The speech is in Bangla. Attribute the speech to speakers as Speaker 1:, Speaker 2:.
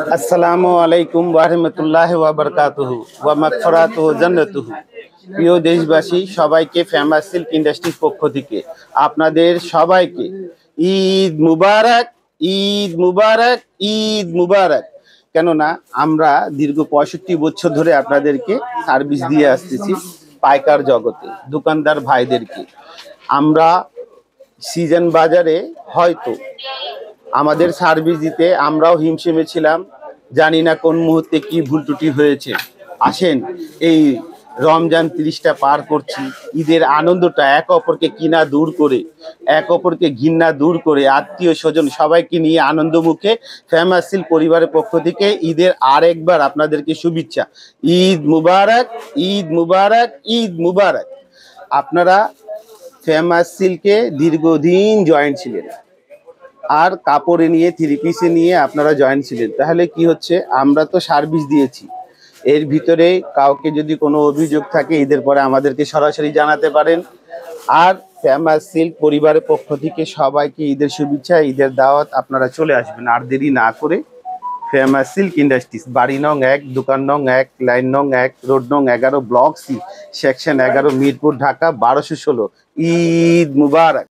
Speaker 1: আসসালামু আলাইকুম ওয়া রাহমাতুল্লাহি ওয়া বারাকাতুহু ওয়া মাগফিরাতুহু জান্নাতুহু। প্রিয় দেশবাসী, সবাইকে ফেমাস সিল্ক ইন্ডাস্ট্রির পক্ষ থেকে আপনাদের সবাইকে ঈদ মুবারক, ঈদ মুবারক, ঈদ মুবারক। কেননা আমরা দীর্ঘ 65 বছর ধরে আপনাদেরকে সার্ভিস দিয়ে আসতেছি পাইকার জগতে, দোকানদার ভাইদেরকে। আমরা সিজন বাজারে হয়তো আমাদের সার্ভিস দিতে আমরাও হিমশিমে ছিলাম, জানি না কোন মুহূর্তে কি ভুল ত্রুটি হয়েছে। আসেন, এই রমজান 30টা পার করছি, ঈদের আনন্দটা এক অপরকে কিনা দূর করে, এক অপরকে ঘৃণা দূর করে, আত্মীয় স্বজন সবাইকে নিয়ে আনন্দ মুখে ফেমাস সিল্ক পরিবারের পক্ষ থেকে ঈদের আরেকবার আপনাদেরকে শুভেচ্ছা। ঈদ মুবারক, ঈদ মুবারক, ঈদ মুবারক। আপনারা ফেমাস সিল্কে দীর্ঘদিন জয়েন্ট ছিলেন, আর কাপড়ে নিয়ে থ্রি পিসে নিয়ে আপনারা জয়েন ছিলেন। তাহলে কি হচ্ছে, আমরা তো সার্ভিস দিয়েছি, এর ভিতরে কাউকে যদি কোনো অভিযোগ থাকে ঈদের পরে আমাদেরকে সরাসরি জানাতে পারেন। আর ফেমাস সিল্ক পরিবারের পক্ষ থেকে সবাইকে ঈদের শুভেচ্ছা, ঈদের দাওয়াত। আপনারা চলে আসবেন আর দেরি না করে। ফেমাস সিল্ক ইন্ডাস্ট্রিজ, বাড়ি নং 1, দোকান নং 1, লাইন নং 1, রোড নং 11, block C, section 11, Mirpur, Dhaka 1216। Eid মুবারক।